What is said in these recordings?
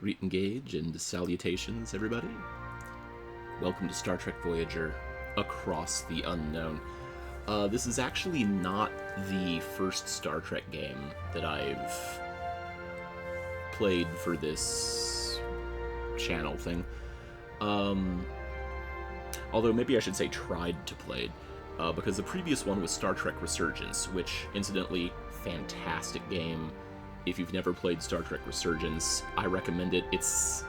Greet, engage, and salutations, everybody. Welcome to Star Trek Voyager, Across the Unknown. This is actually not the first Star Trek game that I've played for this channel thing. Although maybe I should say tried to play, because the previous one was Star Trek Resurgence, which, incidentally, fantastic game. If you've never played Star Trek Resurgence, I recommend it. It's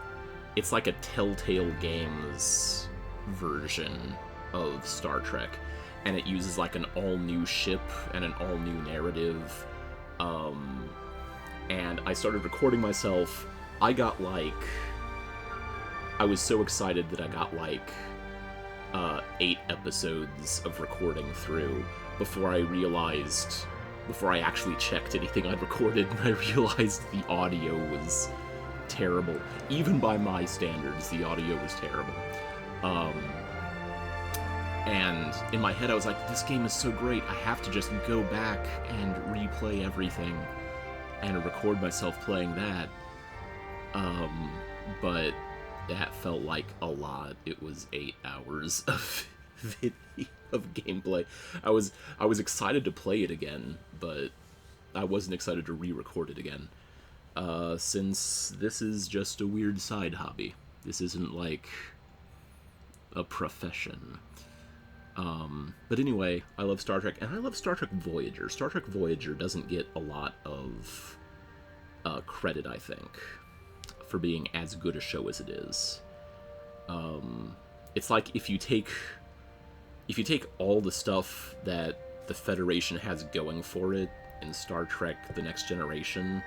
like a Telltale Games version of Star Trek, and it uses like an all-new ship and an all-new narrative. And I started recording myself. I was so excited that I got 8 episodes of recording through before I actually checked anything I'd recorded, and I realized the audio was terrible. Even by my standards, the audio was terrible. And in my head I was like, this game is so great, I have to just go back and replay everything and record myself playing that. But that felt like a lot. It was 8 hours of gameplay. I was excited to play it again, but I wasn't excited to re-record it again. Since this is just a weird side hobby. This isn't like a profession. But anyway, I love Star Trek, and I love Star Trek Voyager. Star Trek Voyager doesn't get a lot of credit, I think, for being as good a show as it is. It's like if you take all the stuff that the Federation has going for it in Star Trek The Next Generation,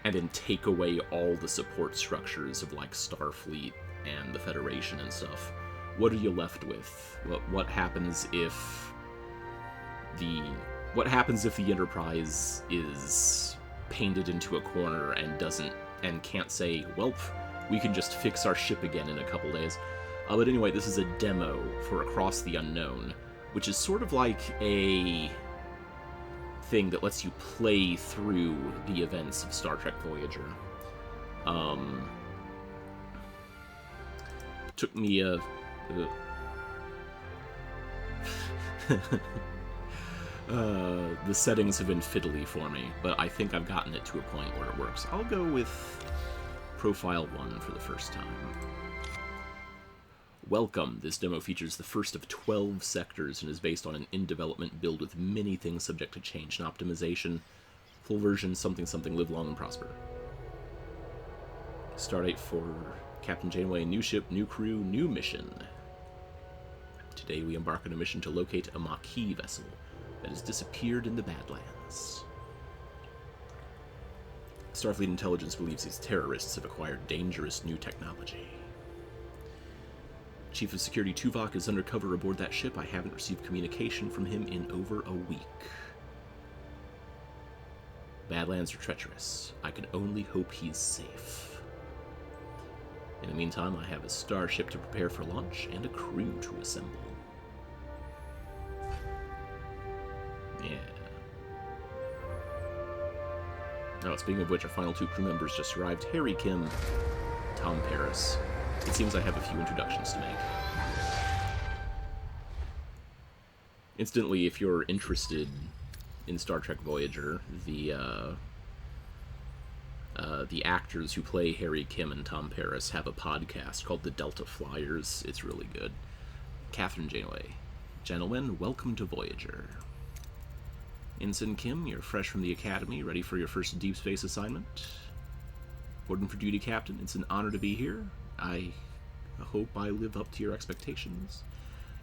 and then take away all the support structures of like Starfleet and the Federation and stuff, what are you left with? What happens if the Enterprise is painted into a corner and can't say, "Welp, we can just fix our ship again in a couple days"? But anyway, this is a demo for Across the Unknown, which is sort of like a thing that lets you play through the events of Star Trek Voyager. Took me the settings have been fiddly for me, but I think I've gotten it to a point where it works. I'll go with Profile 1 for the first time. Welcome. This demo features the first of 12 sectors and is based on an in-development build with many things subject to change and optimization. Full version something something, live long and prosper. Stardate for Captain Janeway, new ship, new crew, new mission. Today we embark on a mission to locate a Maquis vessel that has disappeared in the Badlands. Starfleet intelligence believes these terrorists have acquired dangerous new technology. Chief of Security Tuvok is undercover aboard that ship. I haven't received communication from him in over a week. Badlands are treacherous. I can only hope he's safe. In the meantime, I have a starship to prepare for launch and a crew to assemble. Yeah. Now, speaking of which, our final 2 crew members just arrived. Harry Kim, Tom Paris. It seems I have a few introductions to make. Incidentally, if you're interested in Star Trek Voyager, the actors who play Harry Kim and Tom Paris have a podcast called The Delta Flyers. It's really good. Catherine Janeway. Gentlemen, welcome to Voyager. Ensign Kim, you're fresh from the Academy, ready for your first deep space assignment. Boarding for duty, Captain. It's an honor to be here. I hope I live up to your expectations.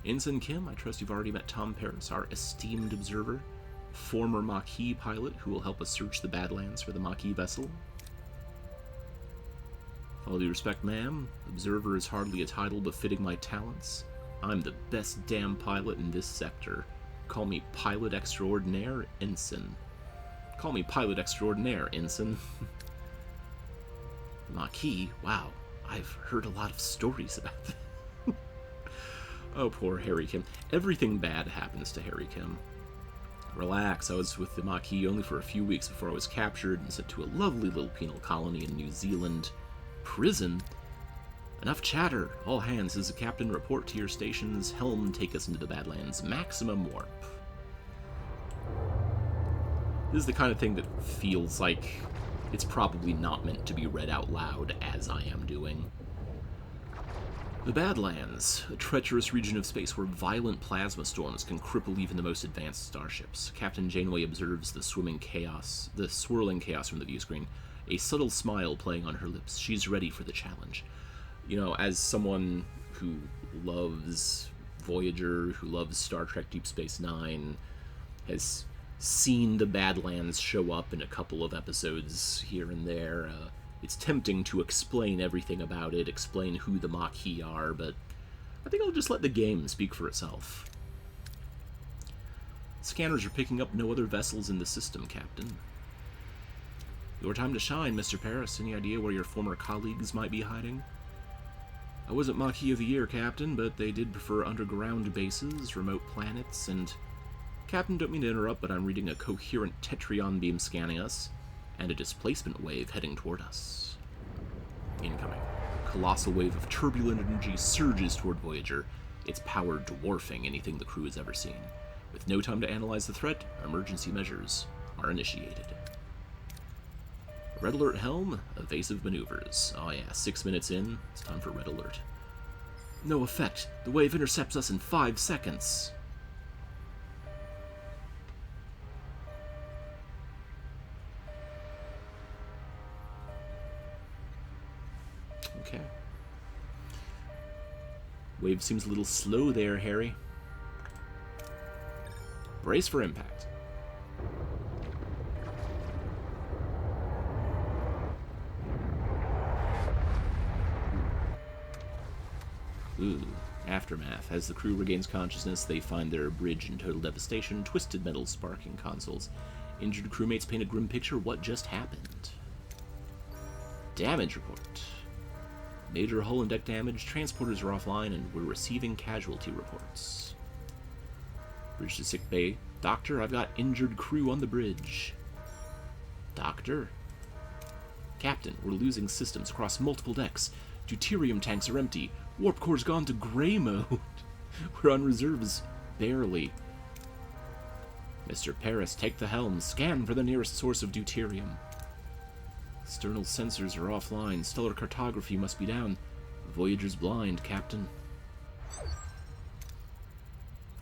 Ensign Kim, I trust you've already met Tom Paris, our esteemed observer, former Maquis pilot who will help us search the Badlands for the Maquis vessel. With all due respect, ma'am, observer is hardly a title befitting my talents. I'm the best damn pilot in this sector. Call me Pilot Extraordinaire, Ensign. Call me Pilot Extraordinaire, Ensign. Maquis? Wow. I've heard a lot of stories about that. Oh, poor Harry Kim. Everything bad happens to Harry Kim. Relax, I was with the Maquis only for a few weeks before I was captured and sent to a lovely little penal colony in New Zealand. Prison? Enough chatter. All hands, as the captain, report to your stations. Helm, take us into the Badlands. Maximum warp. This is the kind of thing that feels like it's probably not meant to be read out loud, as I am doing. The Badlands, a treacherous region of space where violent plasma storms can cripple even the most advanced starships. Captain Janeway observes the swirling chaos from the view screen, a subtle smile playing on her lips. She's ready for the challenge. You know, as someone who loves Voyager, who loves Star Trek Deep Space Nine, has seen the Badlands show up in a couple of episodes here and there, it's tempting to explain everything about it, explain who the Maquis are, but I think I'll just let the game speak for itself. Scanners are picking up no other vessels in the system, Captain. Your time to shine, Mr. Paris. Any idea where your former colleagues might be hiding? I wasn't Maquis of the Year, Captain, but they did prefer underground bases, remote planets, and... Captain, don't mean to interrupt, but I'm reading a coherent Tetrion beam scanning us, and a displacement wave heading toward us. Incoming. A colossal wave of turbulent energy surges toward Voyager, its power dwarfing anything the crew has ever seen. With no time to analyze the threat, emergency measures are initiated. Red alert, Helm. Evasive maneuvers. Oh yeah, 6 minutes in. It's time for red alert. No effect. The wave intercepts us in 5 seconds. Okay. Wave seems a little slow there, Harry. Brace for impact. Ooh, aftermath. As the crew regains consciousness, they find their bridge in total devastation, twisted metal sparking consoles. Injured crewmates paint a grim picture. What just happened? Damage report. Major hull and deck damage, transporters are offline, and we're receiving casualty reports. Bridge to sick bay. Doctor, I've got injured crew on the bridge. Doctor? Captain, we're losing systems across multiple decks. Deuterium tanks are empty. Warp core's gone to gray mode. We're on reserves. Barely. Mr. Paris, take the helm. Scan for the nearest source of deuterium. External sensors are offline. Stellar cartography must be down. Voyager's blind, Captain.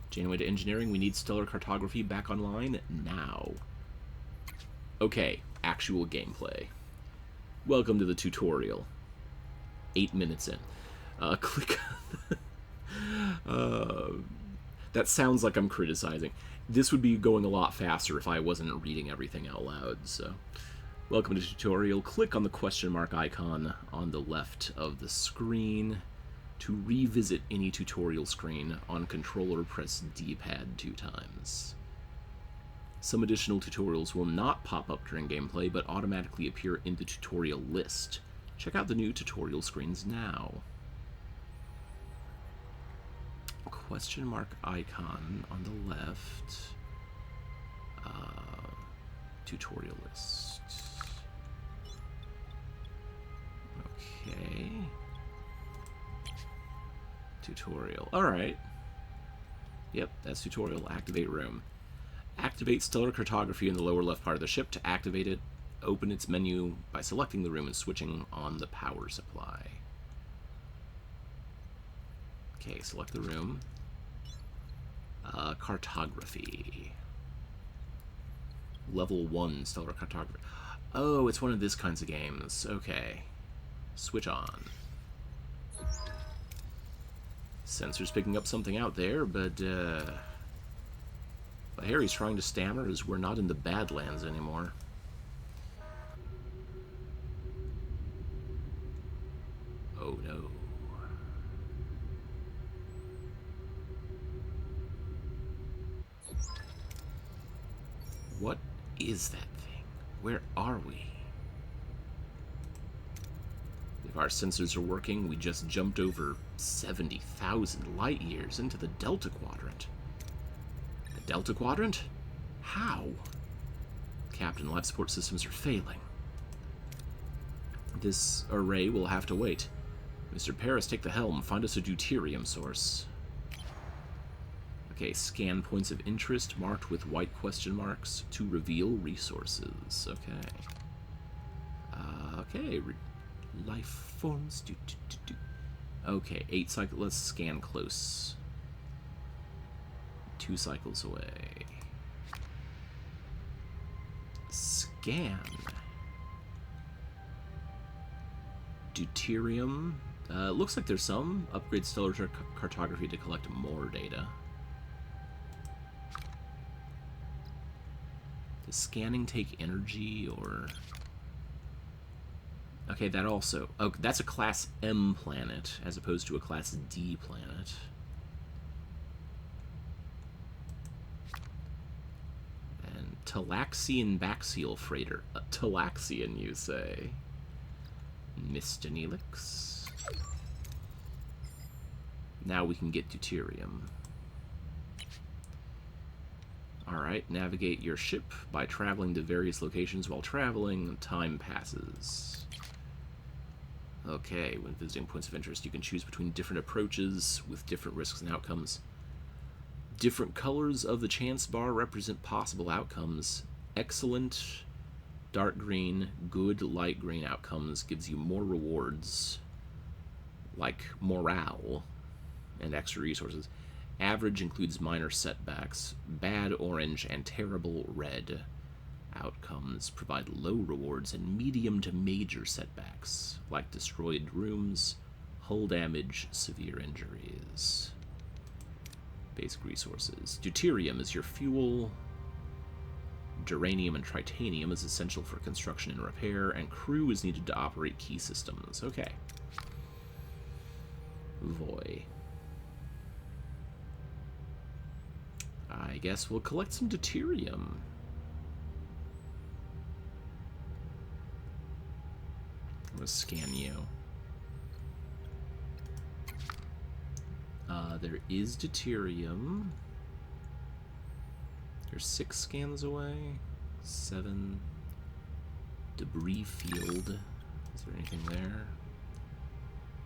Janeway to engineering. We need stellar cartography back online now. Okay, actual gameplay. Welcome to the tutorial. 8 minutes in. Click on... that sounds like I'm criticizing. This would be going a lot faster if I wasn't reading everything out loud, so... Welcome to the tutorial. Click on the question mark icon on the left of the screen. To revisit any tutorial screen on controller, press D-pad 2 times. Some additional tutorials will not pop up during gameplay, but automatically appear in the tutorial list. Check out the new tutorial screens now. Question mark icon on the left. Tutorial list. Okay. Tutorial. Alright. Yep, that's tutorial. Activate room. Activate stellar cartography in the lower left part of the ship. To activate it, open its menu by selecting the room and switching on the power supply. Okay, select the room. Cartography. Level 1 stellar cartography. Oh, it's one of these kinds of games. Okay. Switch on. Sensor's picking up something out there, but what Harry's trying to stammer is we're not in the Badlands anymore. Oh no. What is that thing? Where are we? If our sensors are working, we just jumped over 70,000 light years into the Delta Quadrant. The Delta Quadrant? How? Captain, life support systems are failing. This array will have to wait. Mr. Paris, take the helm. Find us a deuterium source. Okay, scan points of interest marked with white question marks to reveal resources. Okay. Okay, life forms. Okay, 8 cycles. Let's scan close. 2 cycles away. Scan. Deuterium. Looks like there's some. Upgrade stellar cartography to collect more data. Does scanning take energy or... Okay, that also... Oh, that's a Class M planet as opposed to a Class D planet. And Talaxian Baxial Freighter. Talaxian, you say? Mr. Neelix. Now we can get deuterium. Alright, navigate your ship by traveling to various locations while traveling. Time passes. Okay, when visiting points of interest, you can choose between different approaches with different risks and outcomes. Different colors of the chance bar represent possible outcomes. Excellent, dark green, good, light green outcomes gives you more rewards, like morale and extra resources. Average includes minor setbacks. Bad orange and terrible red outcomes provide low rewards, and medium to major setbacks, like destroyed rooms, hull damage, severe injuries. Basic resources. Deuterium is your fuel. Duranium and tritanium is essential for construction and repair, and crew is needed to operate key systems. Okay. Voy. I guess we'll collect some deuterium. I'm gonna scan you. There is deuterium. You're 6 scans away. 7. Debris field. Is there anything there?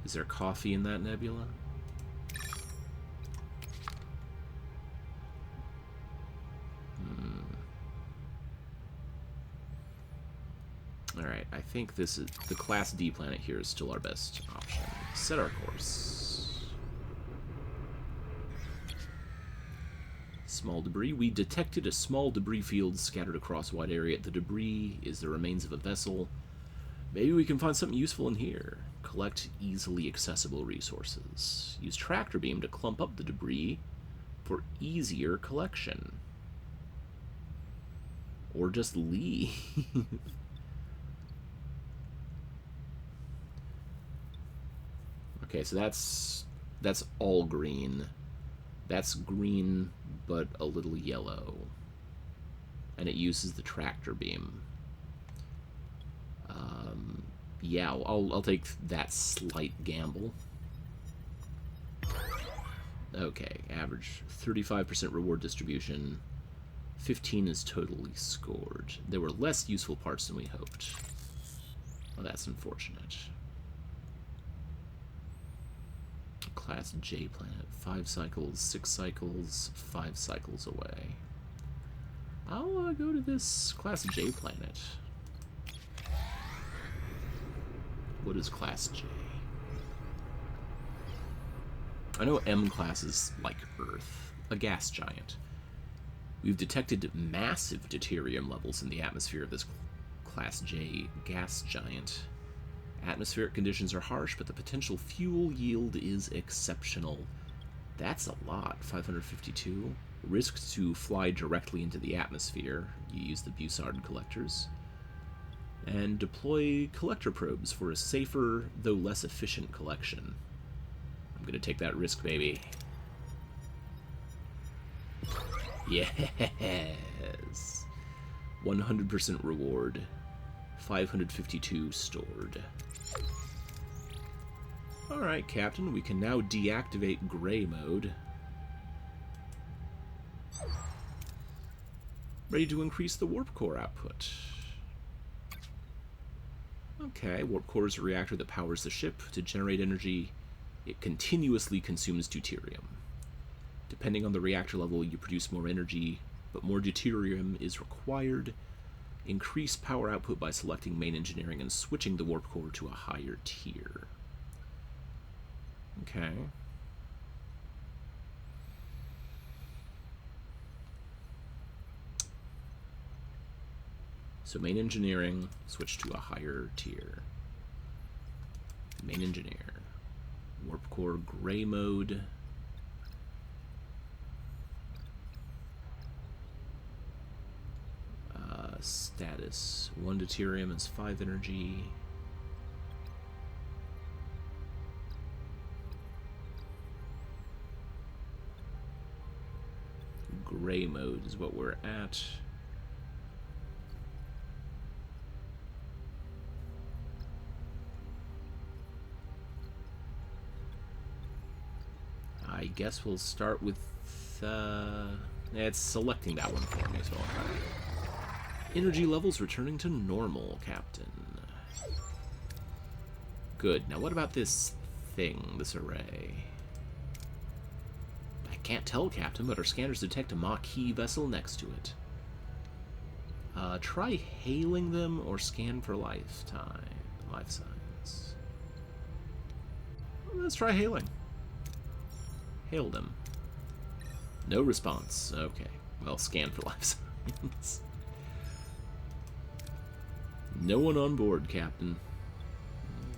Is there coffee in that nebula? Alright, I think this is... The Class D planet here is still our best option. Set our course. Small debris. We detected a small debris field scattered across a wide area. The debris is the remains of a vessel. Maybe we can find something useful in here. Collect easily accessible resources. Use tractor beam to clump up the debris for easier collection. Or just leave. Okay, so that's all green. That's green, but a little yellow. And it uses the tractor beam. Yeah, I'll take that slight gamble. Okay, average 35% reward distribution. 15 is totally scored. There were less useful parts than we hoped. Well, that's unfortunate. Class J planet. 5 cycles, 6 cycles, 5 cycles away. I'll go to this Class J planet. What is Class J? I know M class is like Earth, a gas giant. We've detected massive deuterium levels in the atmosphere of this Class J gas giant. Atmospheric conditions are harsh, but the potential fuel yield is exceptional. That's a lot, 552. Risk to fly directly into the atmosphere. You use the Bussard collectors. And deploy collector probes for a safer, though less efficient collection. I'm gonna take that risk, baby. Yes! 100% reward. 552 stored. Alright, Captain, we can now deactivate gray mode. Ready to increase the warp core output. Okay, warp core is a reactor that powers the ship. To generate energy, it continuously consumes deuterium. Depending on the reactor level, you produce more energy, but more deuterium is required. Increase power output by selecting main engineering and switching the warp core to a higher tier. Okay. So main engineering, switch to a higher tier. Main engineer. Warp core gray mode. Status. 1 deuterium is 5 energy. Gray mode is what we're at. I guess we'll start with... it's selecting that one for me, so I'll try. Energy levels returning to normal, Captain. Good. Now what about this thing, this array? I can't tell, Captain, but our scanners detect a Maquis vessel next to it. Try hailing them or scan for life signs. Let's try hailing. Hail them. No response. Okay. Well, scan for life signs. No one on board, Captain.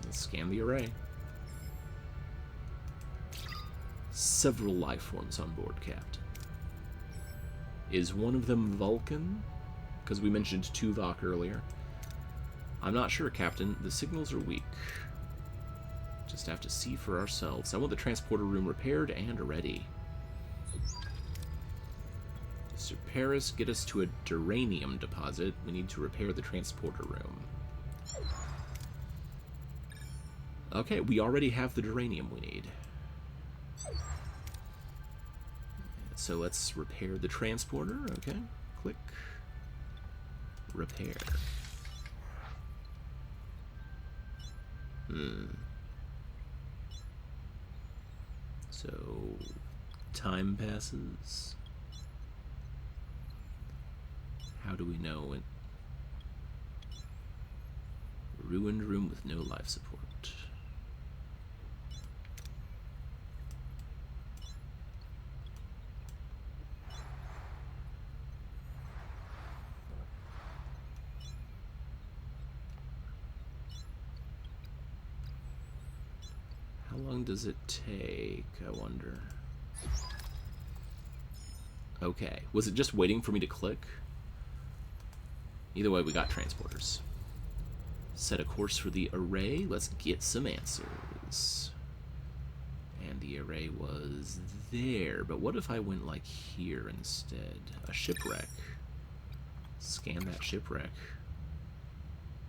Let's scan the array. Several life forms on board, Captain. Is one of them Vulcan? Because we mentioned Tuvok earlier. I'm not sure, Captain. The signals are weak. Just have to see for ourselves. I want the transporter room repaired and ready. Mr. Paris, get us to a duranium deposit. We need to repair the transporter room. Okay, we already have the duranium we need. So let's repair the transporter. Okay, click. Repair. So, time passes. How do we know it? Ruined room with no life support. How long does it take, I wonder? Okay. Was it just waiting for me to click? Either way, we got transporters. Set a course for the array. Let's get some answers. And the array was there. But what if I went like here instead? A shipwreck. Scan that shipwreck.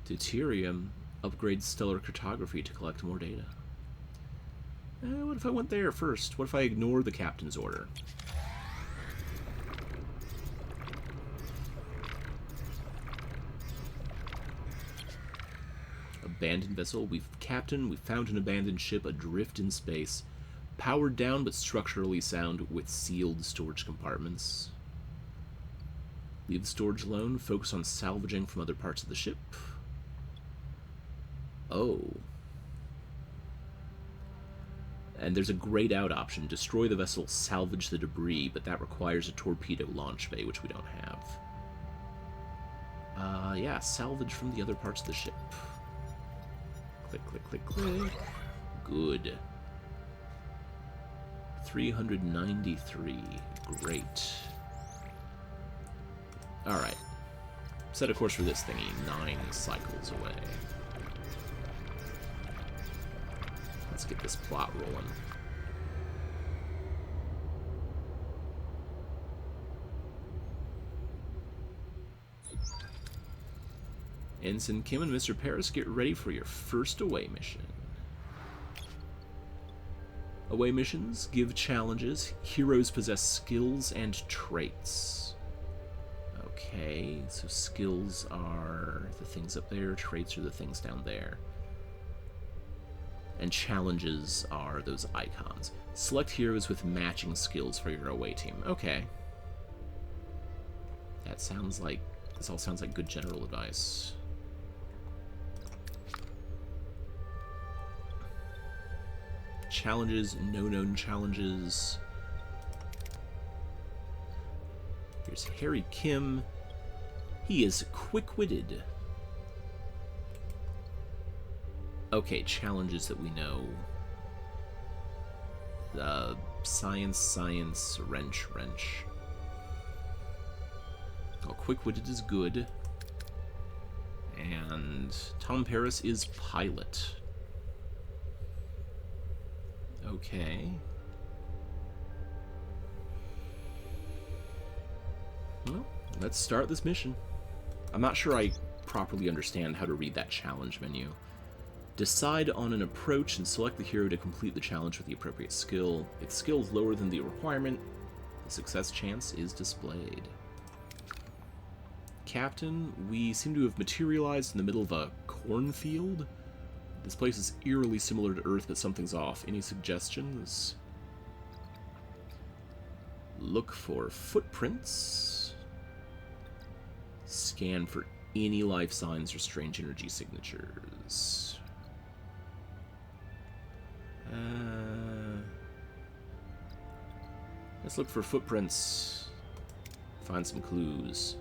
Deuterium upgrades stellar cartography to collect more data. What if I went there first? What if I ignore the captain's order? Abandoned vessel. Captain, we found an abandoned ship adrift in space. Powered down but structurally sound with sealed storage compartments. Leave the storage alone. Focus on salvaging from other parts of the ship. Oh. And there's a grayed out option. Destroy the vessel, salvage the debris, but that requires a torpedo launch bay, which we don't have. Yeah, salvage from the other parts of the ship. Click, click, click, click. Good. 393. Great. Alright. Set a course for this thingy. 9 cycles away. Let's get this plot rolling. Ensign Kim and Mr. Paris, get ready for your first away mission. Away missions give challenges. Heroes possess skills and traits. Okay, so skills are the things up there, traits are the things down there. And challenges are those icons. Select heroes with matching skills for your away team. Okay. This all sounds like good general advice. Challenges, no known challenges. Here's Harry Kim. He is quick-witted. Okay, challenges that we know. Science, wrench. Oh, quick-witted is good. And Tom Paris is pilot. Okay. Well, let's start this mission. I'm not sure I properly understand how to read that challenge menu. Decide on an approach and select the hero to complete the challenge with the appropriate skill. If skill is lower than the requirement, the success chance is displayed. Captain, we seem to have materialized in the middle of a cornfield. This place is eerily similar to Earth, but something's off. Any suggestions? Look for footprints. Scan for any life signs or strange energy signatures. Let's look for footprints. Find some clues.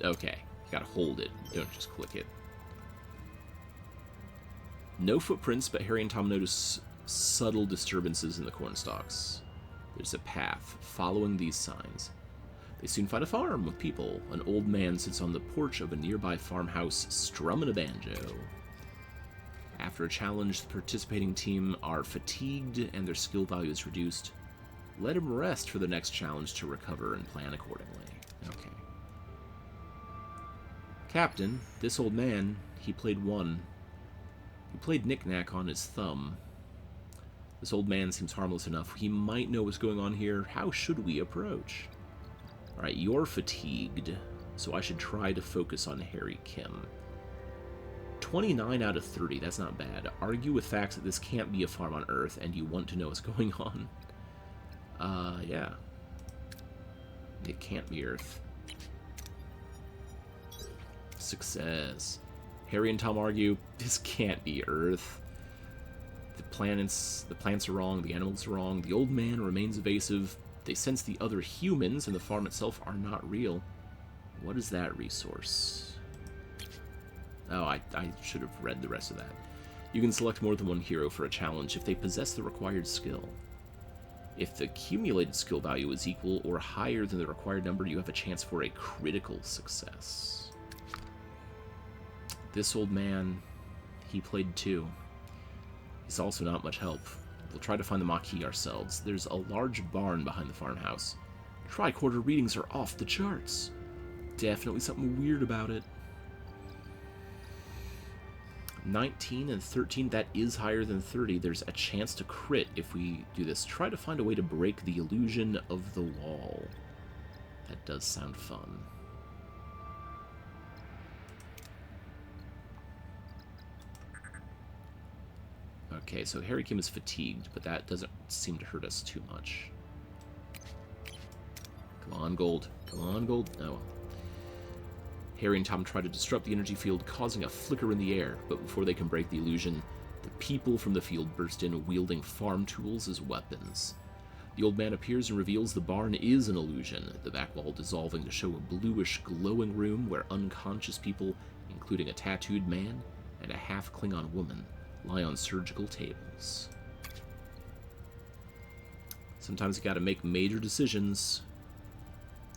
Okay, you gotta hold it. Don't just click it. No footprints, but Harry and Tom notice subtle disturbances in the cornstalks. There's a path following these signs. They soon find a farm with people. An old man sits on the porch of a nearby farmhouse strumming a banjo. After a challenge, the participating team are fatigued and their skill value is reduced. Let them rest for the next challenge to recover and plan accordingly. Okay. Captain, this old man, he played knick-knack on his thumb. This old man seems harmless enough. He might know what's going on here. How should we approach? Alright, you're fatigued, so I should try to focus on Harry Kim. 29 out of 30, that's not bad. Argue with facts that this can't be a farm on Earth, and you want to know what's going on. Yeah. It can't be Earth. Success. Harry and Tom argue, this can't be Earth. The plants are wrong, the animals are wrong, the old man remains evasive. They sense the other humans and the farm itself are not real. What is that resource? Oh, I should have read the rest of that. You can select more than one hero for a challenge if they possess the required skill. If the accumulated skill value is equal or higher than the required number, you have a chance for a critical success. This old man, he played too. He's also not much help. We'll try to find the Maquis ourselves. There's a large barn behind the farmhouse. Tricorder readings are off the charts. Definitely something weird about it. 19 and 13, that is higher than 30. There's a chance to crit if we do this. Try to find a way to break the illusion of the wall. That does sound fun. Okay, so Harry Kim is fatigued, but that doesn't seem to hurt us too much. Come on, Gold. Come on, Gold. Oh, well. Harry and Tom try to disrupt the energy field, causing a flicker in the air, but before they can break the illusion, the people from the field burst in, wielding farm tools as weapons. The old man appears and reveals the barn is an illusion, the back wall dissolving to show a bluish, glowing room where unconscious people, including a tattooed man and a half-Klingon woman, lie on surgical tables. Sometimes you gotta make major decisions.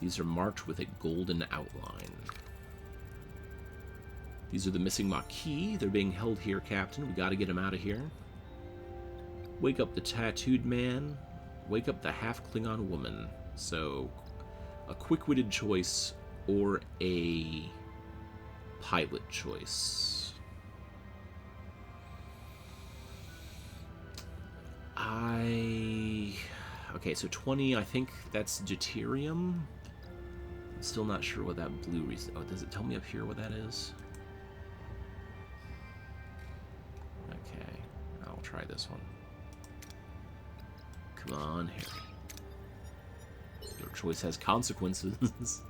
These are marked with a golden outline. These are the missing Maquis. They're being held here, Captain. We gotta get them out of here. Wake up the tattooed man. Wake up the half-Klingon woman. So, a quick-witted choice or a pilot choice. Okay, so 20, I think that's deuterium. I'm still not sure what that blue oh, does it tell me up here what that is? Okay, I'll try this one. Come on, Harry. Your choice has consequences.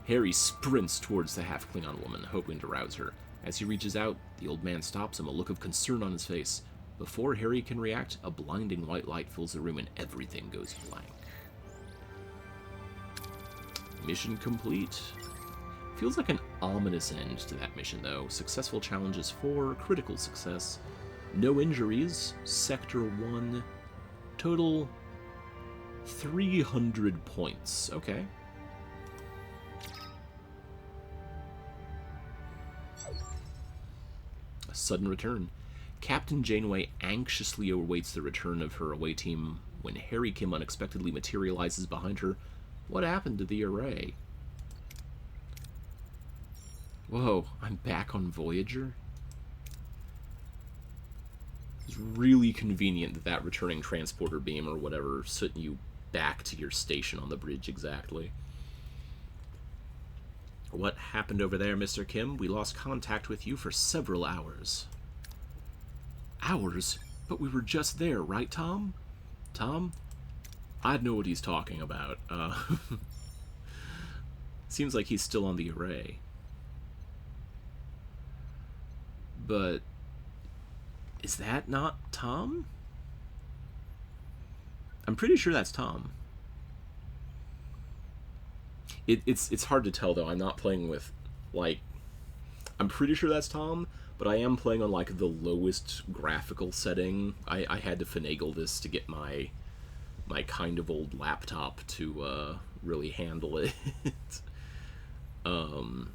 Harry sprints towards the half-Klingon woman, hoping to rouse her. As he reaches out, the old man stops him, a look of concern on his face. Before Harry can react, a blinding white light fills the room and everything goes blank. Mission complete. Feels like an ominous end to that mission, though. Successful challenges 4, critical success, no injuries, Sector 1, total 300 points. Okay. A sudden return. Captain Janeway anxiously awaits the return of her away team when Harry Kim unexpectedly materializes behind her. What happened to the array? Whoa, I'm back on Voyager? It's really convenient that that returning transporter beam or whatever sent you back to your station on the bridge exactly. What happened over there, Mr. Kim? We lost contact with you for several hours. Hours? But we were just there, right, Tom? Tom? I know what he's talking about. Seems like he's still on the array. But is that not Tom? I'm pretty sure that's Tom. It's hard to tell, though. I'm not playing with, like... I'm pretty sure that's Tom, but I am playing on, like, the lowest graphical setting. I had to finagle this to get my kind of old laptop to really handle it. I'm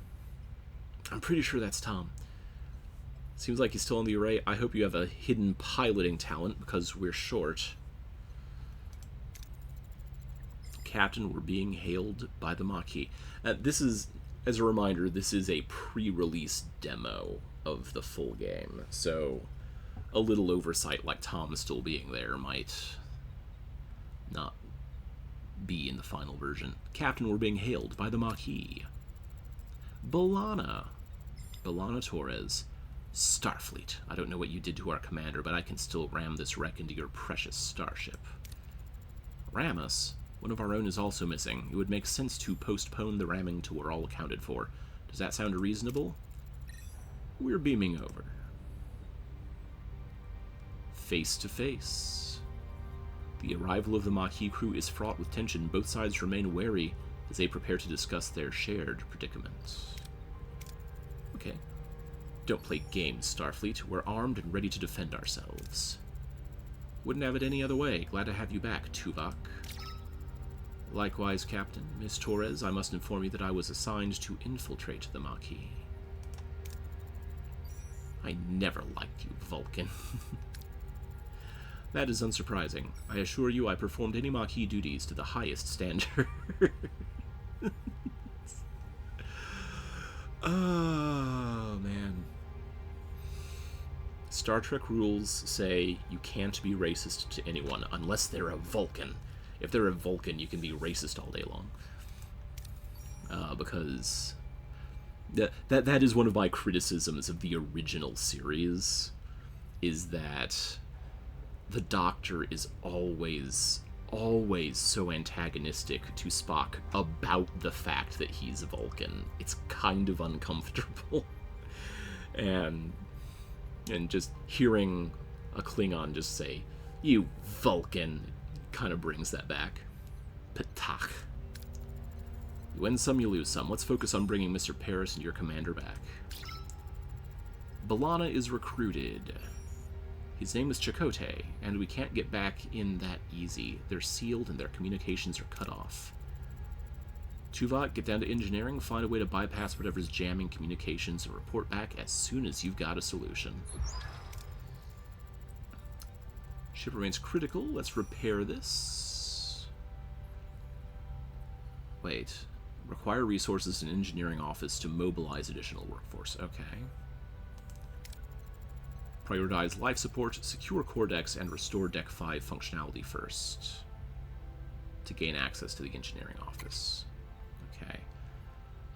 pretty sure that's Tom. Seems like he's still on the array. I hope you have a hidden piloting talent, because we're short. Captain, we're being hailed by the Maquis. This is, as a reminder, this is a pre-release demo of the full game, so a little oversight like Tom still being there might not be in the final version. Captain, we're being hailed by the Maquis. B'Elanna Torres. Starfleet. I don't know what you did to our commander, but I can still ram this wreck into your precious starship. Ram us? One of our own is also missing. It would make sense to postpone the ramming till we're all accounted for. Does that sound reasonable? We're beaming over. Face to face. The arrival of the Maquis crew is fraught with tension. Both sides remain wary as they prepare to discuss their shared predicament. Okay. Don't play games, Starfleet. We're armed and ready to defend ourselves. Wouldn't have it any other way. Glad to have you back, Tuvok. Likewise, Captain. Miss Torres, I must inform you that I was assigned to infiltrate the Maquis. I never liked you, Vulcan. That is unsurprising. I assure you I performed any Maquis duties to the highest standard. Oh, man. Star Trek rules say you can't be racist to anyone unless they're a Vulcan. If they're a Vulcan, you can be racist all day long. Because that is one of my criticisms of the original series, is that the Doctor is always so antagonistic to Spock about the fact that he's a Vulcan. It's kind of uncomfortable. And just hearing a Klingon just say, "You Vulcan," kind of brings that back. Ptach. You win some, you lose some. Let's focus on bringing Mr. Paris and your commander back. B'Elanna is recruited. His name is Chakotay, and we can't get back in that easy. They're sealed and their communications are cut off. Tuvok, get down to engineering, find a way to bypass whatever's jamming communications, and report back as soon as you've got a solution. Ship remains critical. Let's repair this. Wait. Require resources in engineering office to mobilize additional workforce. Okay. Prioritize life support, secure core decks, and restore Deck 5 functionality first to gain access to the engineering office. Okay.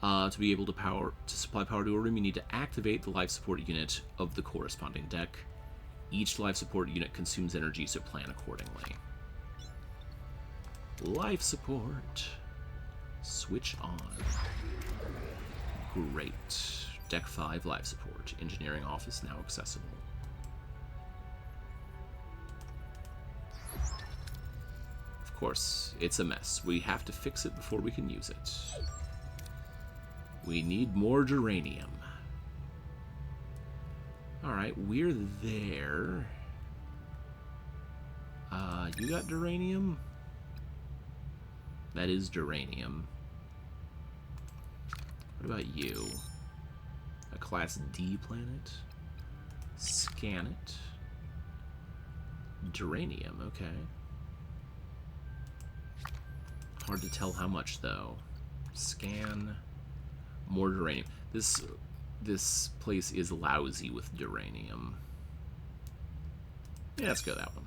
To be able to supply power to a room, you need to activate the life support unit of the corresponding deck. Each life support unit consumes energy, so plan accordingly. Life support. Switch on. Great. Deck 5 life support. Engineering office now accessible. Of course, it's a mess. We have to fix it before we can use it. We need more geranium. Alright, we're there. You got geranium? That is geranium. What about you? A Class D planet? Scan it. Geranium, okay. Hard to tell how much, though. Scan. More geranium. This place is lousy with geranium. Yeah, let's go that one.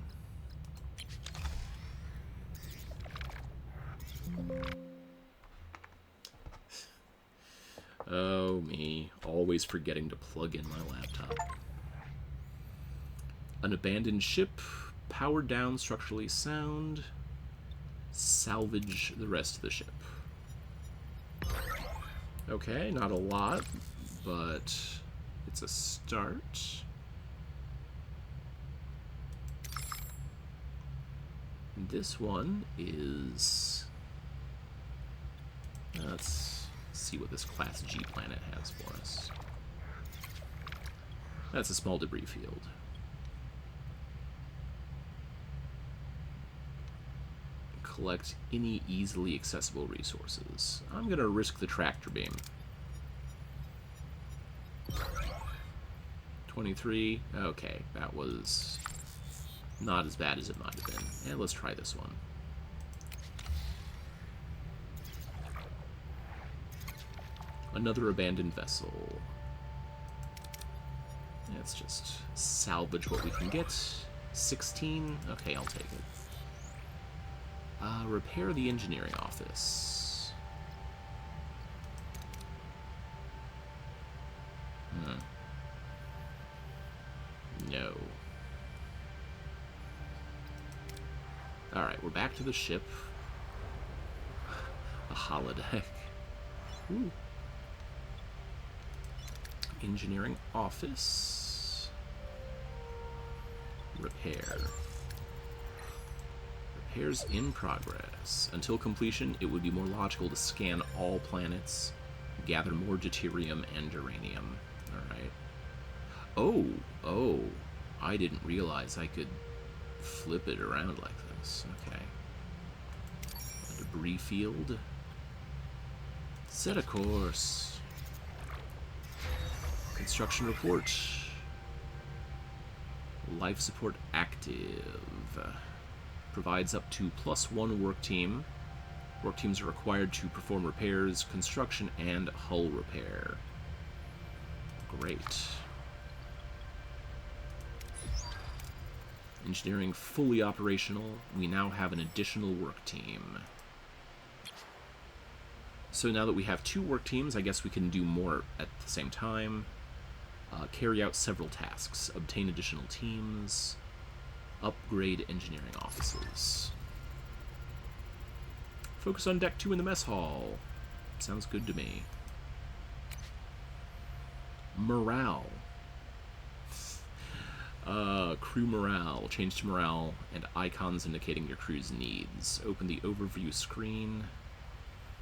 Oh, me. Always forgetting to plug in my laptop. An abandoned ship. Powered down, structurally sound. Salvage the rest of the ship. Okay, not a lot, but it's a start. This one is... Let's see what this Class G planet has for us. That's a small debris field. Collect any easily accessible resources. I'm going to risk the tractor beam. 23. Okay, that was not as bad as it might have been. And let's try this one. Another abandoned vessel. Let's just salvage what we can get. 16. Okay, I'll take it. Repair the engineering office. No. Alright, we're back to the ship. A holodeck. Ooh. Engineering office. Repair. Repairs in progress. Until completion, it would be more logical to scan all planets, gather more deuterium and uranium. Alright. Oh, I didn't realize I could flip it around like this. Okay. A debris field. Set a course. Construction report. Life support active. Provides up to +1 work team. Work teams are required to perform repairs, construction, and hull repair. Great. Engineering fully operational. We now have an additional work team. So now that we have 2 work teams, I guess we can do more at the same time. Carry out several tasks. Obtain additional teams. Upgrade engineering offices. Focus on Deck 2 in the mess hall. Sounds good to me. Morale. Crew morale. Change to morale and icons indicating your crew's needs. Open the overview screen.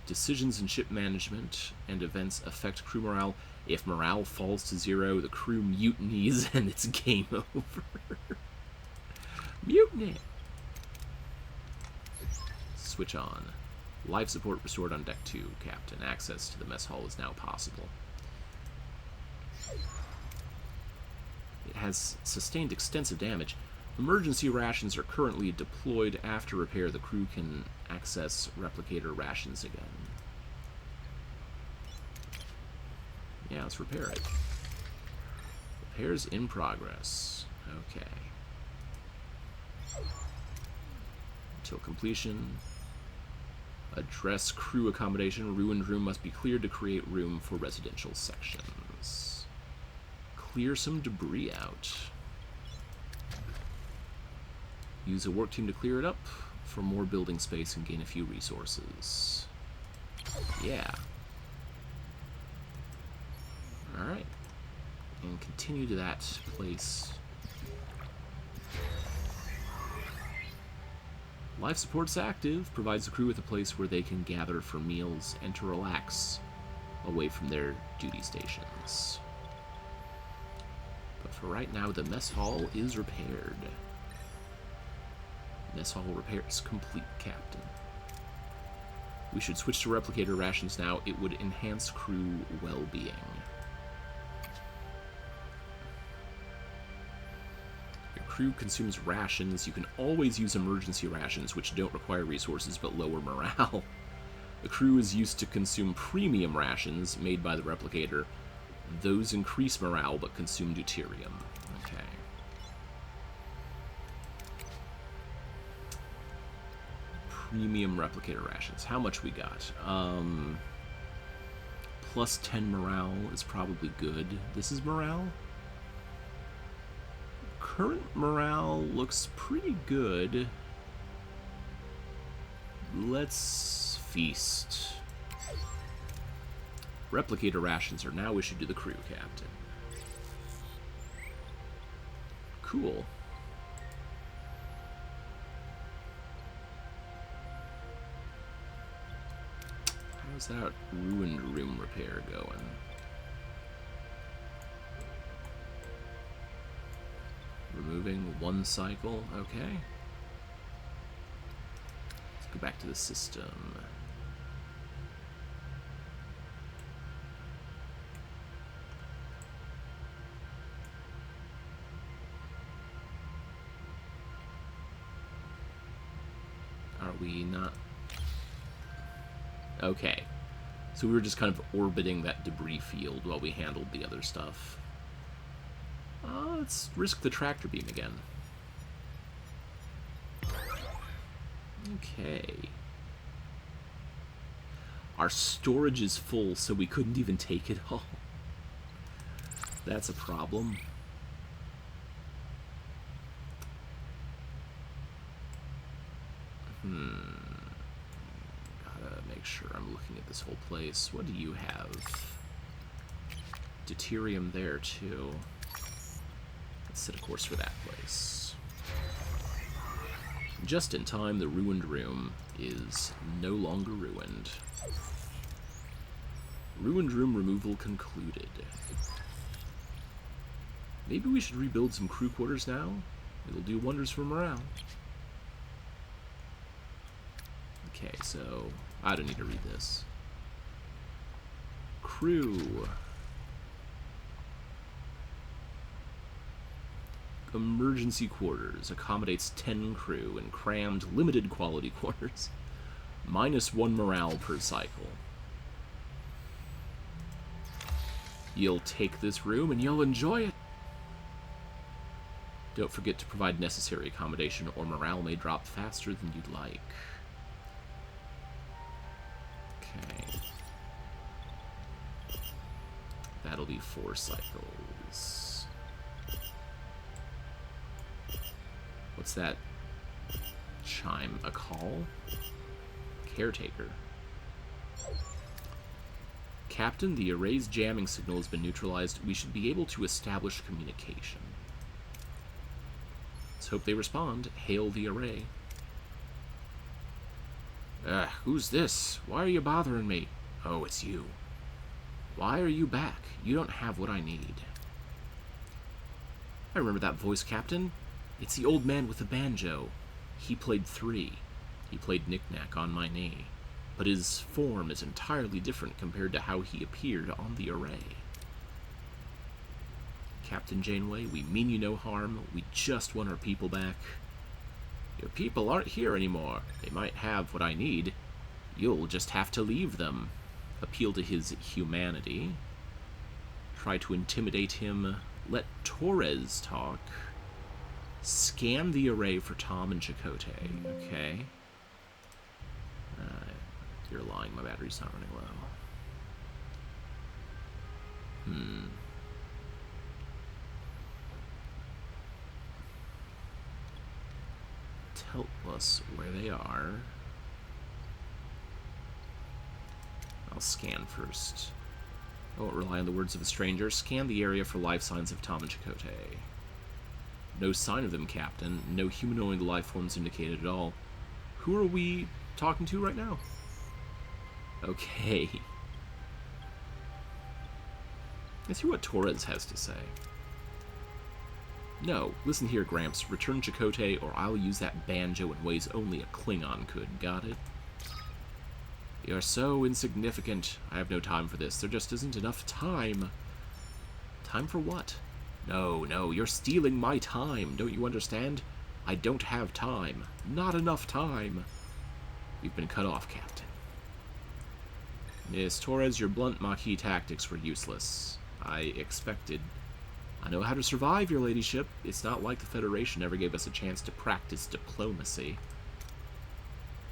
Decisions in ship management and events affect crew morale. If morale falls to 0, the crew mutinies and it's game over. Mutiny! Switch on. Life support restored on Deck 2, Captain. Access to the mess hall is now possible. It has sustained extensive damage. Emergency rations are currently deployed. After repair, the crew can access replicator rations again. Yeah, let's repair it. Repairs in progress. Okay. Until completion. Address crew accommodation. Ruined room must be cleared to create room for residential sections. Clear some debris out. Use a work team to clear it up for more building space and gain a few resources. Yeah. Alright. And continue to that place. Life support's active, provides the crew with a place where they can gather for meals and to relax away from their duty stations. But for right now, the mess hall is repaired. Mess hall repairs complete, Captain. We should switch to replicator rations now. It would enhance crew well-being. Crew consumes rations. You can always use emergency rations, which don't require resources but lower morale. The crew is used to consume premium rations made by the replicator. Those increase morale but consume deuterium. Okay. Premium replicator rations. How much we got? Plus 10 morale is probably good. This is morale? Current morale looks pretty good. Let's feast. Replicator rations are now issued to the crew, Captain. Cool. How's that ruined room repair going? Removing one cycle, okay. Let's go back to the system. Are we not? Okay. So we were just kind of orbiting that debris field while we handled the other stuff. Let's risk the tractor beam again. Okay. Our storage is full, so we couldn't even take it all. That's a problem. Gotta make sure I'm looking at this whole place. What do you have? Deuterium there, too. Let's set a course for that place. Just in time, the ruined room is no longer ruined. Ruined room removal concluded. Maybe we should rebuild some crew quarters now? It'll do wonders for morale. Okay, so I don't need to read this. Crew. Emergency quarters accommodates 10 crew in crammed, limited quality quarters. -1 morale per cycle. You'll take this room and you'll enjoy it. Don't forget to provide necessary accommodation or morale may drop faster than you'd like. Okay. That'll be 4 cycles. What's that? Chime. A call? Caretaker. Captain, the array's jamming signal has been neutralized. We should be able to establish communication. Let's hope they respond. Hail the array. Who's this? Why are you bothering me? Oh, it's you. Why are you back? You don't have what I need. I remember that voice, Captain. It's the old man with the banjo. He played 3. He played knick-knack on my knee. But his form is entirely different compared to how he appeared on the array. Captain Janeway, we mean you no harm. We just want our people back. Your people aren't here anymore. They might have what I need. You'll just have to leave them. Appeal to his humanity. Try to intimidate him Let Torres talk. Scan the array for Tom and Chakotay. Okay. You're lying. My battery's not running low. Tell us where they are. I'll scan first. I won't rely on the words of a stranger. Scan the area for life signs of Tom and Chakotay. No sign of them, Captain. No humanoid life forms indicated at all. Who are we talking to right now? Okay. Let's hear what Torres has to say. No, listen here, Gramps. Return Chakotay, or I'll use that banjo in ways only a Klingon could. Got it? You're so insignificant. I have no time for this. There just isn't enough time. Time for what? No, you're stealing my time. Don't you understand? I don't have time. Not enough time. You've been cut off, Captain. Miss Torres, your blunt Maquis tactics were useless. I expected. I know how to survive, your ladyship. It's not like the Federation ever gave us a chance to practice diplomacy.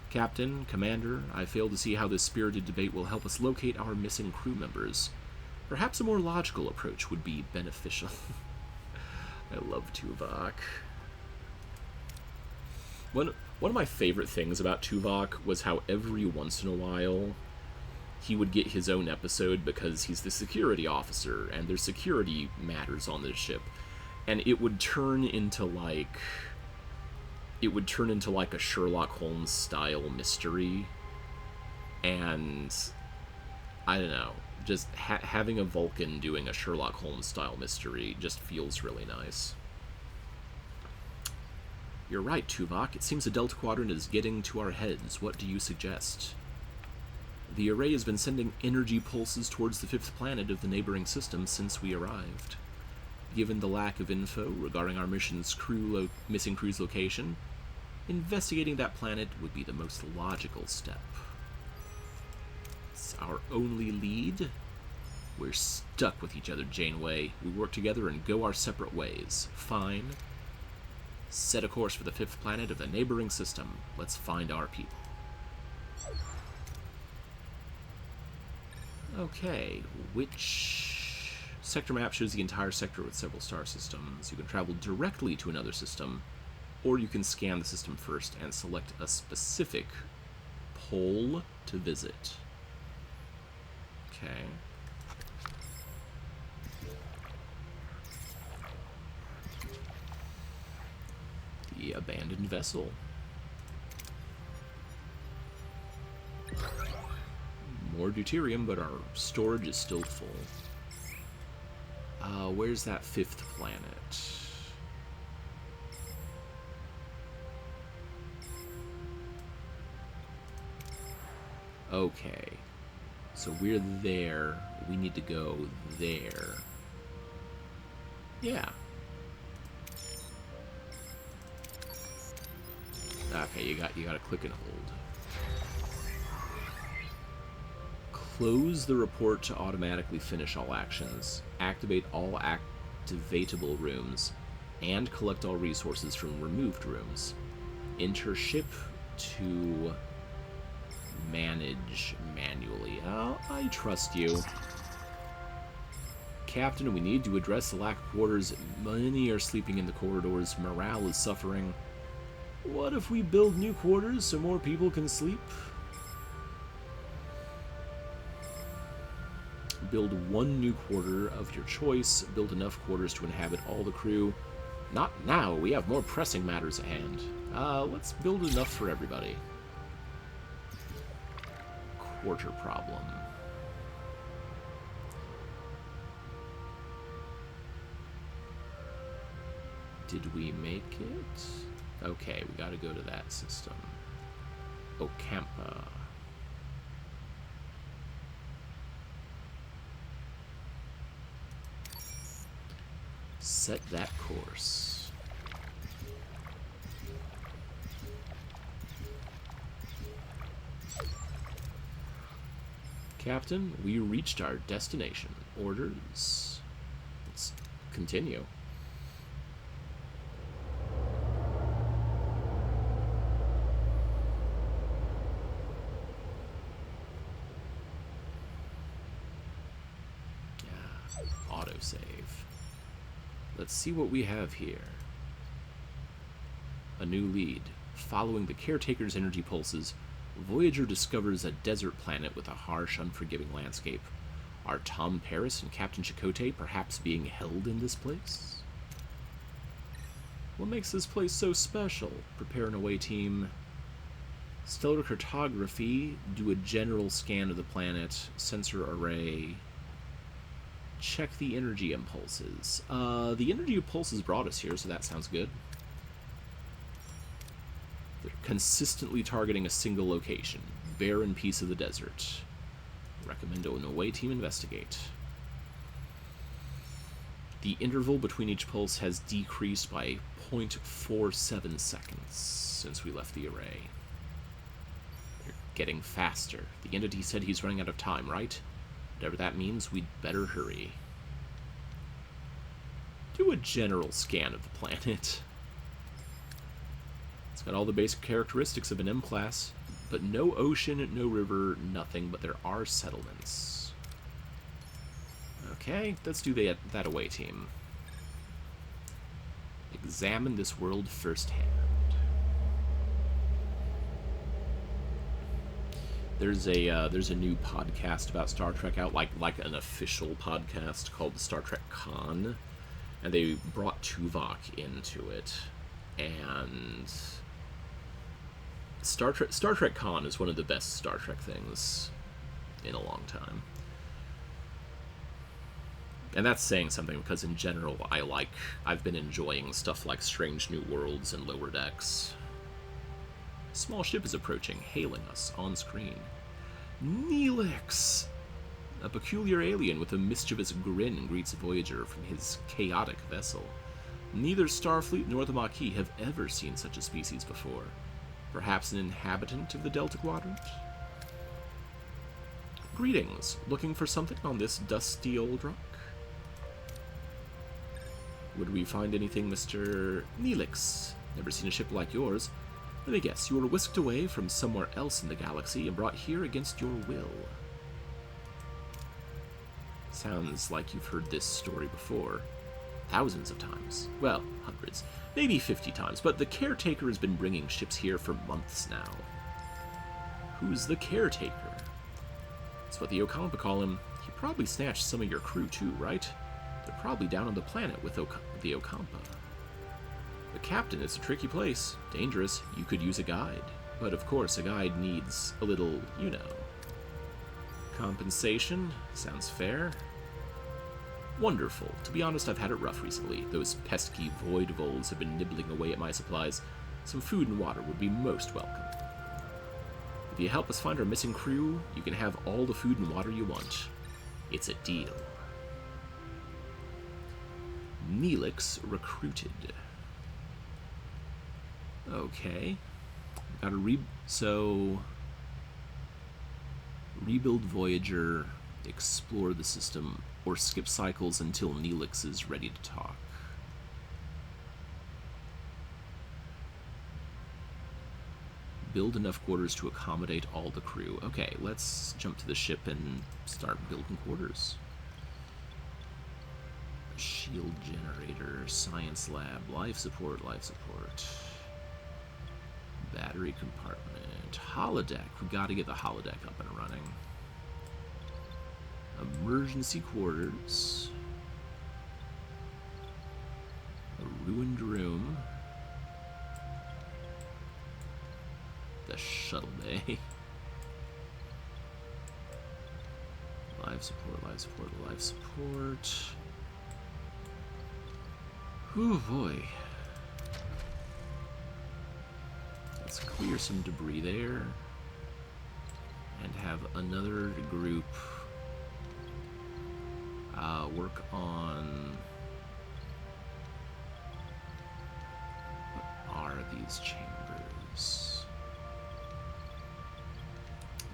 Captain, Commander, I fail to see how this spirited debate will help us locate our missing crew members. Perhaps a more logical approach would be beneficial. I love Tuvok. One of my favorite things about Tuvok was how every once in a while he would get his own episode because he's the security officer and there's security matters on this ship. And it would turn into like a Sherlock Holmes style mystery. And I don't know, just having a Vulcan doing a Sherlock Holmes style mystery just feels really nice. You're right, Tuvok. It seems the Delta Quadrant is getting to our heads. What do you suggest? The array has been sending energy pulses towards the fifth planet of the neighboring system since we arrived. Given the lack of info regarding our mission's missing crew's location, investigating that planet would be the most logical step. It's our only lead. We're stuck with each other, Janeway. We work together and go our separate ways. Fine. Set a course for the fifth planet of the neighboring system. Let's find our people. Okay, which sector map shows the entire sector with several star systems. You can travel directly to another system, or you can scan the system first and select a specific pole to visit. Okay. The abandoned vessel. More deuterium, but our storage is still full. Where's that fifth planet? Okay. So we're there. We need to go there. Yeah. Okay, you got to click and hold. Close the report to automatically finish all actions, activate all activatable rooms, and collect all resources from removed rooms. Enter ship to manage manually. Oh, I trust you. Captain, we need to address the lack of quarters. Many are sleeping in the corridors. Morale is suffering. What if we build new quarters so more people can sleep? Build one new quarter of your choice. Build enough quarters to inhabit all the crew. Not now. We have more pressing matters at hand. Let's build enough for everybody. Quarter problem. Did we make it? Okay, we gotta go to that system. Ocampa. Set that course. Captain, we reached our destination. Orders. Let's continue. Yeah, autosave. Let's see what we have here. A new lead. Following the caretaker's energy pulses, Voyager discovers a desert planet with a harsh, unforgiving landscape. Are Tom Paris and Captain Chakotay perhaps being held in this place? What makes this place so special? Prepare an away team. Stellar cartography. Do a general scan of the planet. Sensor array. Check the energy impulses. The energy impulses brought us here, so that sounds good. They're consistently targeting a single location. Barren piece of the desert. Recommend an away team investigate. The interval between each pulse has decreased by 0.47 seconds since we left the array. They're getting faster. The entity said he's running out of time, right? Whatever that means, we'd better hurry. Do a general scan of the planet. It's got all the basic characteristics of an M-class, but no ocean, no river, nothing, but there are settlements. Okay, let's do that away team. Examine this world firsthand. There's a new podcast about Star Trek out, like an official podcast called the Star Trek Con, and they brought Tuvok into it, and Star Trek Con is one of the best Star Trek things in a long time. And that's saying something, because in general I've been enjoying stuff like Strange New Worlds and Lower Decks. Small ship is approaching, hailing us on screen. Neelix! A peculiar alien with a mischievous grin greets Voyager from his chaotic vessel. Neither Starfleet nor the Maquis have ever seen such a species before. Perhaps an inhabitant of the Delta Quadrant? Greetings. Looking for something on this dusty old rock? Would we find anything, Mr. Neelix? Never seen a ship like yours. Let me guess, you were whisked away from somewhere else in the galaxy and brought here against your will. Sounds like you've heard this story before. Thousands of times. Well, hundreds. Maybe 50 times, but the caretaker has been bringing ships here for months now. Who's the caretaker? That's what the Ocampa call him. He probably snatched some of your crew too, right? They're probably down on the planet with the Ocampa. The captain is a tricky place. Dangerous. You could use a guide. But of course, a guide needs a little, you know. Compensation? Sounds fair. Wonderful. To be honest, I've had it rough recently. Those pesky void voles have been nibbling away at my supplies. Some food and water would be most welcome. If you help us find our missing crew, you can have all the food and water you want. It's a deal. Neelix recruited. Okay. Gotta rebuild Voyager, explore the system, or skip cycles until Neelix is ready to talk. Build enough quarters to accommodate all the crew. Okay, let's jump to the ship and start building quarters. Shield generator, science lab, life support. Battery compartment, holodeck. We gotta get the holodeck up and running. Emergency quarters. A ruined room. The shuttle bay. Life support. Oh boy. Let's clear some debris there. And have another group work on... What are these chambers?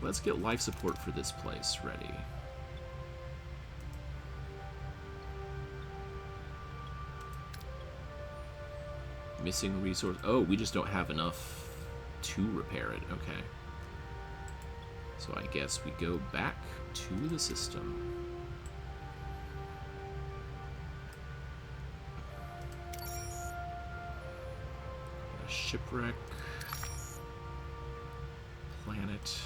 Let's get life support for this place ready. Missing resource. Oh, we just don't have enough to repair it. Okay. So I guess we go back to the system. A shipwreck. Planet.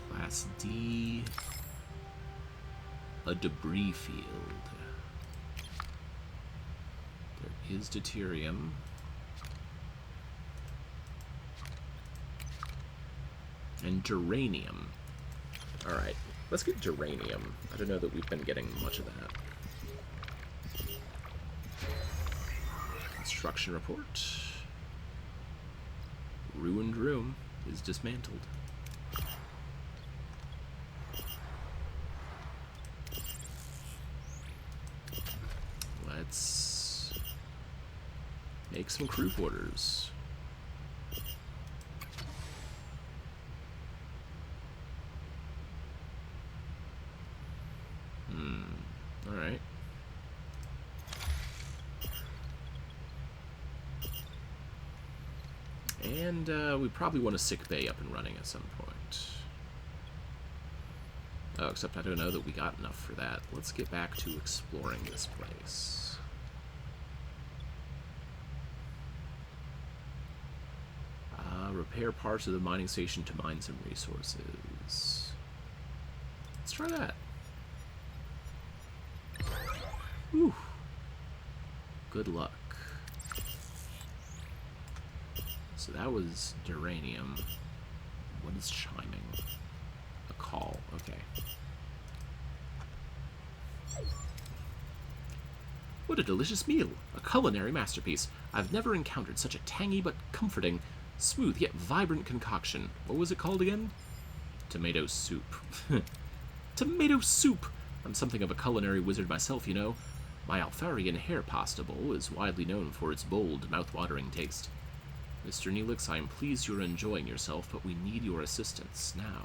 Class D. A debris field. There is deuterium. And geranium. Alright, let's get geranium. I don't know that we've been getting much of that. Construction report. Ruined room is dismantled. Let's make some crew quarters. Alright. And we probably want a sick bay up and running at some point. Oh, except I don't know that we got enough for that. Let's get back to exploring this place. Repair parts of the mining station to mine some resources. Let's try that. Whew. Good luck. So that was geranium. What is chiming? A call. Okay. What a delicious meal! A culinary masterpiece. I've never encountered such a tangy but comforting, smooth yet vibrant concoction. What was it called again? Tomato soup. Tomato soup! I'm something of a culinary wizard myself, you know. My Alfarian hair pasta bowl is widely known for its bold, mouth-watering taste. Mr. Neelix, I am pleased you're enjoying yourself, but we need your assistance now.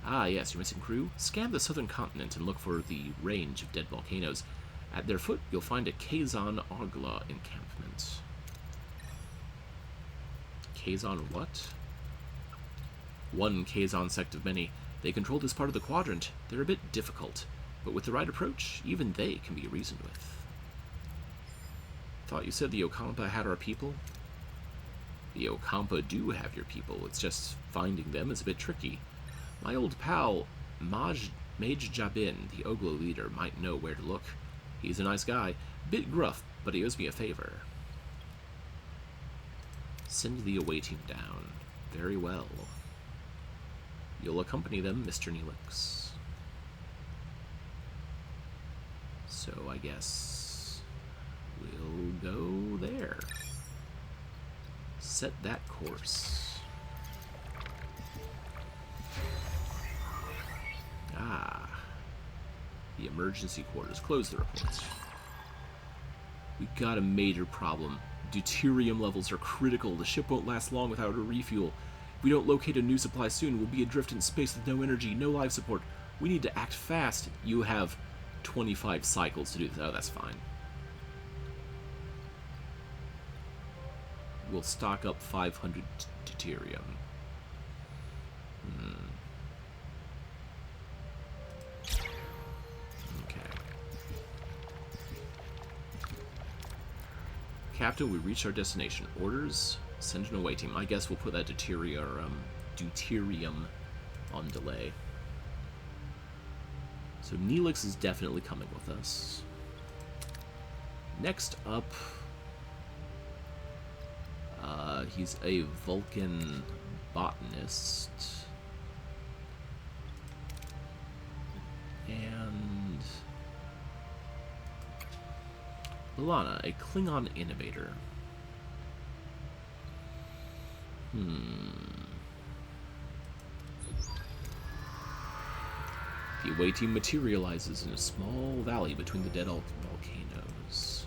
Ah, yes, your missing crew? Scan the southern continent and look for the range of dead volcanoes. At their foot, you'll find a Kazon Argla encampment. Kazon what? One Kazon sect of many. They control this part of the quadrant. They're a bit difficult, but with the right approach, even they can be reasoned with. Thought you said the Okampa had our people? The Okampa do have your people, it's just finding them is a bit tricky. My old pal, Mage Jabin, the Oglo leader, might know where to look. He's a nice guy, bit gruff, but he owes me a favor. Send the away team down. Very well. You'll accompany them, Mr. Neelix. So I guess we'll go there. Set that course. Ah. The emergency quarters. Close the reports. We got a major problem. Deuterium levels are critical. The ship won't last long without a refuel. If we don't locate a new supply soon, we'll be adrift in space with no energy, no life support. We need to act fast. You have 25 cycles to do this. Oh, that's fine. We'll stock up 500 deuterium. Okay. Captain, we reached our destination. Orders, send an away team. I guess we'll put that deuterium on delay. So Neelix is definitely coming with us. Next up, he's a Vulcan botanist. And Lana, a Klingon innovator. The away team materializes in a small valley between the dead volcanoes.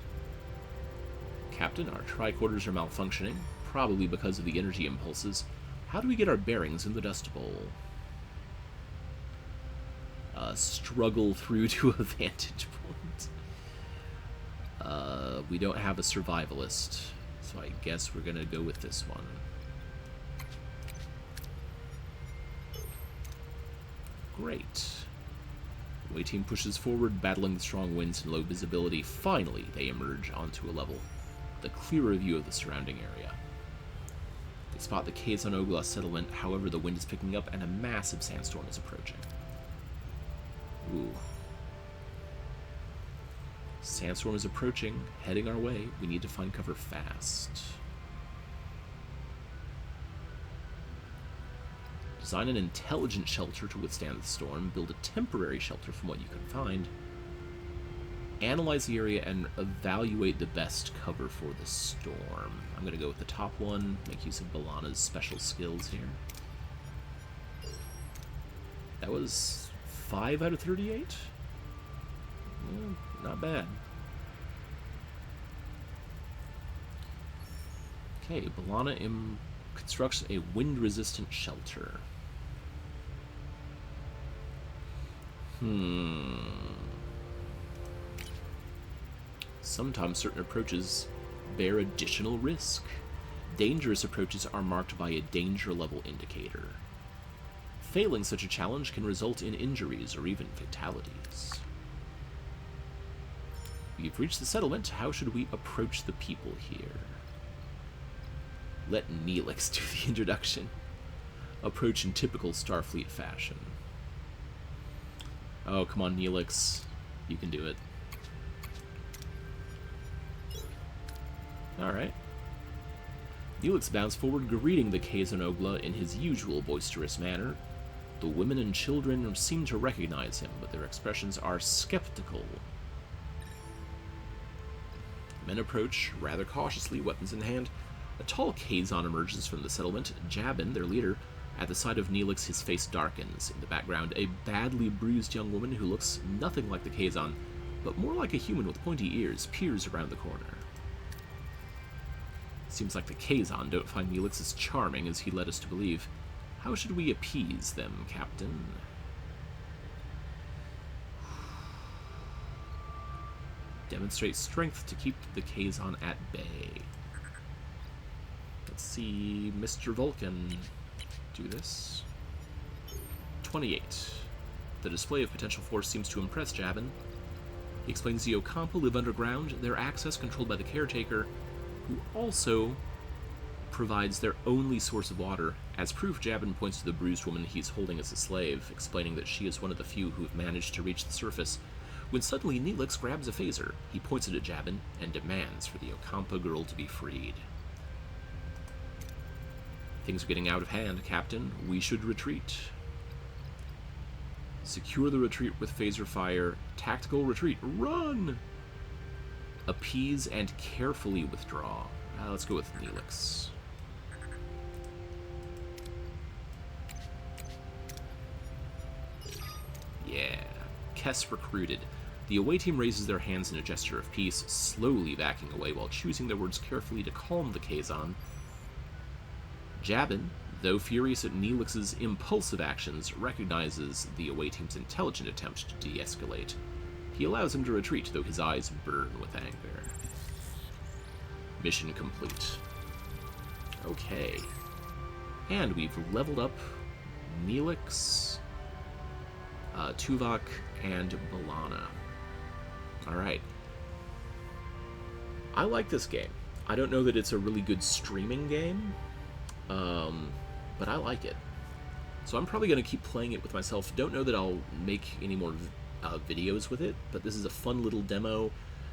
Captain, our tricorders are malfunctioning, probably because of the energy impulses. How do we get our bearings in the Dust Bowl? Struggle through to a vantage point. We don't have a survivalist, so I guess we're gonna go with this one. Great. The away team pushes forward, battling the strong winds and low visibility. Finally, they emerge onto a level, with a clearer view of the surrounding area. They spot the Nebula settlement, however the wind is picking up and a massive sandstorm is approaching. Ooh. Sandstorm is approaching, heading our way. We need to find cover fast. Design an intelligent shelter to withstand the storm. Build a temporary shelter from what you can find. Analyze the area and evaluate the best cover for the storm. I'm going to go with the top one. Make use of Balana's special skills here. That was 5 out of 38? Not bad. Okay, Balana constructs a wind-resistant shelter. Sometimes certain approaches bear additional risk. Dangerous approaches are marked by a danger level indicator. Failing such a challenge can result in injuries or even fatalities. We've reached the settlement. How should we approach the people here? Let Neelix do the introduction. Approach in typical Starfleet fashion. Oh, come on, Neelix. You can do it. Alright. Neelix bounds forward, greeting the Nebula in his usual boisterous manner. The women and children seem to recognize him, but their expressions are skeptical. Men approach, rather cautiously, weapons in hand. A tall Kazon emerges from the settlement. Jabin, their leader, at the sight of Neelix, his face darkens. In the background, a badly bruised young woman who looks nothing like the Kazon, but more like a human with pointy ears, peers around the corner. Seems like the Kazon don't find Neelix as charming as he led us to believe. How should we appease them, Captain? Demonstrate strength to keep the Kazon at bay. Let's see Mr. Vulcan do this. 28. The display of potential force seems to impress Jabin. He explains the Ocampa live underground, their access controlled by the caretaker, who also provides their only source of water. As proof, Jabin points to the bruised woman he's holding as a slave, explaining that she is one of the few who have managed to reach the surface, when suddenly Neelix grabs a phaser. He points it at Jabin and demands for the Ocampa girl to be freed. Things are getting out of hand, Captain. We should retreat. Secure the retreat with phaser fire. Tactical retreat. Run! Appease and carefully withdraw. Let's go with Neelix. Yeah. Kess recruited. The away team raises their hands in a gesture of peace, slowly backing away while choosing their words carefully to calm the Kazon. Jabin, though furious at Neelix's impulsive actions, recognizes the away team's intelligent attempt to de-escalate. He allows him to retreat, though his eyes burn with anger. Mission complete. Okay. And we've leveled up Neelix, Tuvok, and Balana. Alright. I like this game. I don't know that it's a really good streaming game, but I like it. So I'm probably going to keep playing it with myself. Don't know that I'll make any more videos with it, but this is a fun little demo.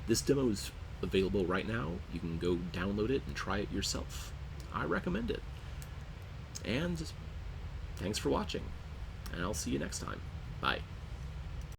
This demo is available right now. You can go download it and try it yourself. I recommend it. And thanks for watching, and I'll see you next time. Bye.